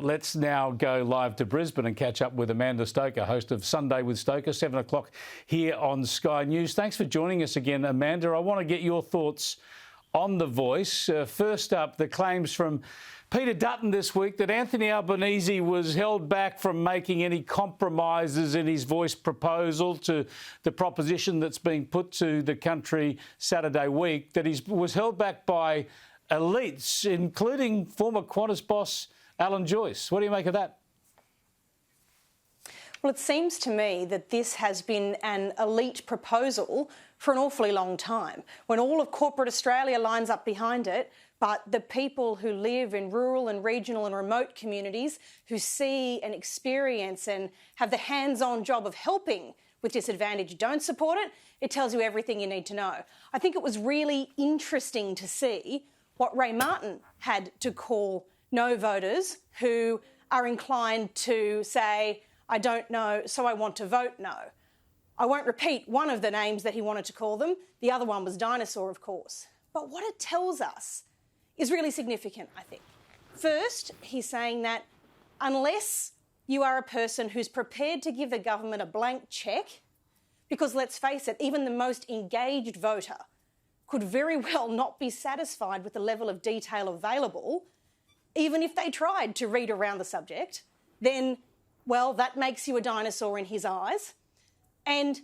Let's now go live to Brisbane and catch up with Amanda Stoker, host of Sunday with Stoker, 7 o'clock here on Sky News. Thanks for joining us again, Amanda. I want to get your thoughts on The Voice. First up, the claims from Peter Dutton this week that Anthony Albanese was held back from making any compromises in his Voice proposal to the proposition that's being put to the country Saturday week, that he was held back by elites, including former Qantas boss Alan Joyce. What do you make of that? Well, it seems to me that this has been an elite proposal for an awfully long time, when all of corporate Australia lines up behind it, but the people who live in rural and regional and remote communities who see and experience and have the hands-on job of helping with disadvantage don't support it. It tells you everything you need to know. I think it was really interesting to see what Ray Martin had to call no voters who are inclined to say, I don't know, so I want to vote no. I won't repeat one of the names that he wanted to call them. The other one was dinosaur, of course. But what it tells us is really significant, I think. First, he's saying that unless you are a person who's prepared to give the government a blank cheque, because let's face it, even the most engaged voter could very well not be satisfied with the level of detail available, even if they tried to read around the subject, then, well, that makes you a dinosaur in his eyes. And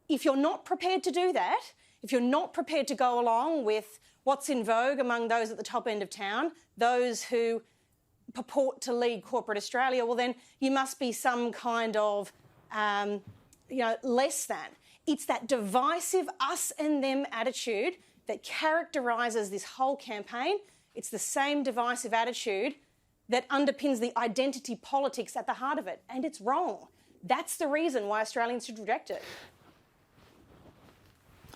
if you're not prepared to do that, if you're not prepared to go along with what's in vogue among those at the top end of town, those who purport to lead corporate Australia, well, then you must be some kind of, less than. It's that divisive us and them attitude that characterises this whole campaign. It's the same divisive attitude that underpins the identity politics at the heart of it, and it's wrong. That's the reason why Australians should reject it.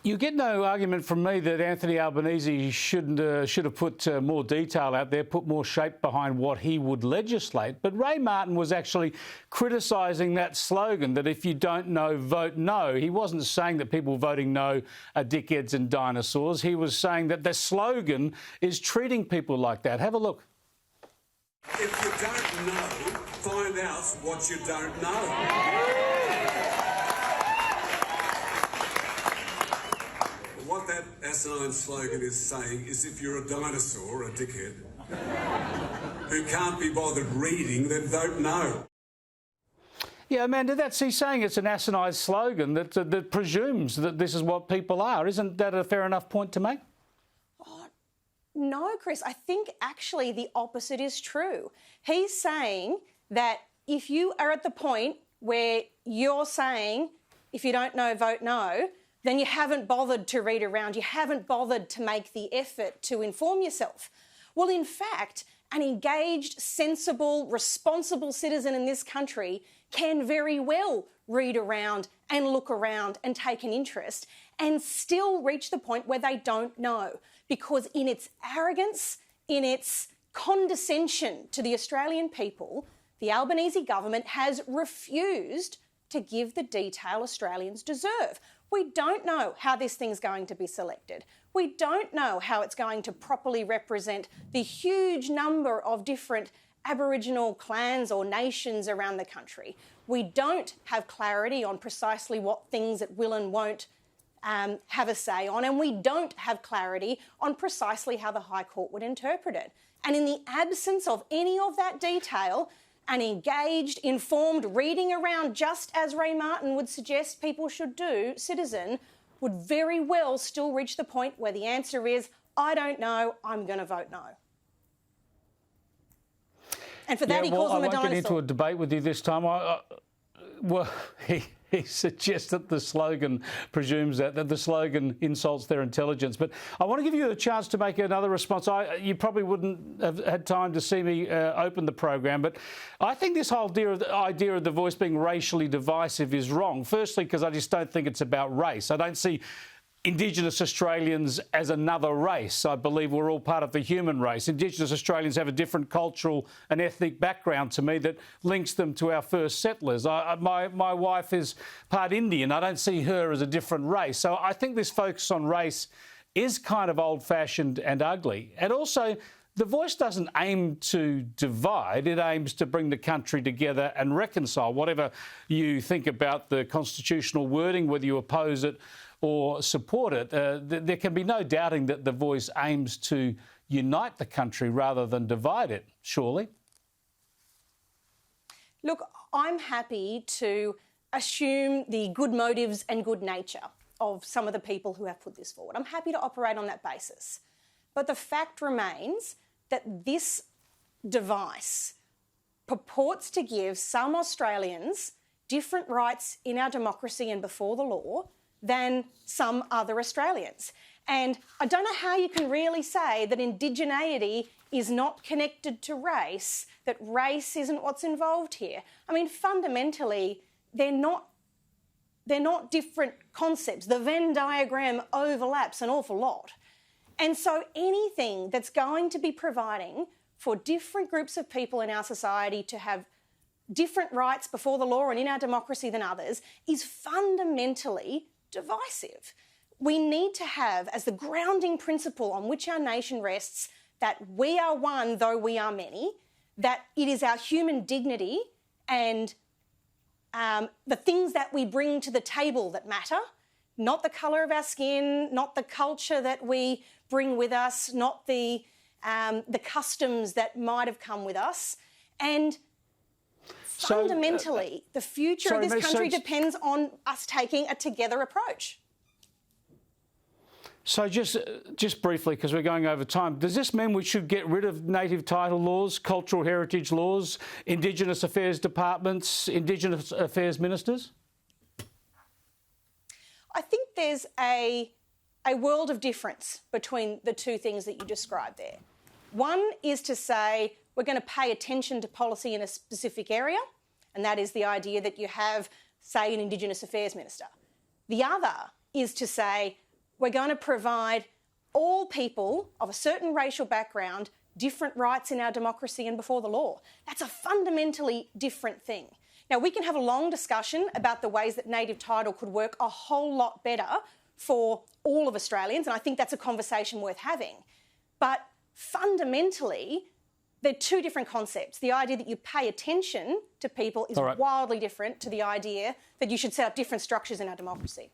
You get no argument from me that Anthony Albanese should have put more detail out there, put more shape behind what he would legislate. But Ray Martin was actually criticising that slogan that if you don't know, vote no. He wasn't saying that people voting no are dickheads and dinosaurs. He was saying that the slogan is treating people like that. Have a look. If you don't know, find out what you don't know. What that asinine slogan is saying is if you're a dinosaur, a dickhead, who can't be bothered reading, then vote no. Yeah, Amanda, he's saying it's an asinine slogan that presumes that this is what people are. Isn't that a fair enough point to make? No, Chris, I think actually the opposite is true. He's saying that if you are at the point where you're saying, if you don't know, vote no, then you haven't bothered to read around, you haven't bothered to make the effort to inform yourself. Well, in fact, an engaged, sensible, responsible citizen in this country can very well read around and look around and take an interest and still reach the point where they don't know. Because in its arrogance, in its condescension to the Australian people, the Albanese government has refused to give the detail Australians deserve. We don't know how this thing's going to be selected. We don't know how it's going to properly represent the huge number of different Aboriginal clans or nations around the country. We don't have clarity on precisely what things it will and won't have a say on, and we don't have clarity on precisely how the High Court would interpret it. And in the absence of any of that detail, an engaged, informed, reading around, just as Ray Martin would suggest people should do, citizen would very well still reach the point where the answer is, I don't know, I'm going to vote no. And for that, he calls him a dinosaur. I won't get into a debate with you this time. He suggests that the slogan presumes that the slogan insults their intelligence. But I want to give you a chance to make another response. You probably wouldn't have had time to see me open the program, but I think this whole idea of The Voice being racially divisive is wrong. Firstly, because I just don't think it's about race. I don't see Indigenous Australians as another race. I believe we're all part of the human race. Indigenous Australians have a different cultural and ethnic background to me that links them to our first settlers. My wife is part Indian. I don't see her as a different race. So I think this focus on race is kind of old-fashioned and ugly. And also, the voice doesn't aim to divide, it aims to bring the country together and reconcile. Whatever you think about the constitutional wording, whether you oppose it or support it, there can be no doubting that the voice aims to unite the country rather than divide it, surely? Look, I'm happy to assume the good motives and good nature of some of the people who have put this forward. I'm happy to operate on that basis. But the fact remains that this device purports to give some Australians different rights in our democracy and before the law than some other Australians. And I don't know how you can really say that indigeneity is not connected to race, that race isn't what's involved here. I mean, fundamentally, they're not different concepts. The Venn diagram overlaps an awful lot. And so anything that's going to be providing for different groups of people in our society to have different rights before the law and in our democracy than others is fundamentally divisive. We need to have as the grounding principle on which our nation rests that we are one though we are many, that it is our human dignity and the things that we bring to the table that matter, not the colour of our skin, not the culture that we bring with us, not the customs that might have come with us. And fundamentally, the future of this country depends on us taking a together approach. So just briefly, because we're going over time, does this mean we should get rid of native title laws, cultural heritage laws, Indigenous Affairs departments, Indigenous Affairs ministers? I think there's a world of difference between the two things that you described there. One is to say we're going to pay attention to policy in a specific area, and that is the idea that you have, say, an Indigenous Affairs minister. The other is to say we're going to provide all people of a certain racial background different rights in our democracy and before the law. That's a fundamentally different thing. Now, we can have a long discussion about the ways that native title could work a whole lot better for all of Australians, and I think that's a conversation worth having. But fundamentally, they're two different concepts. The idea that you pay attention to people is wildly different to the idea that you should set up different structures in our democracy.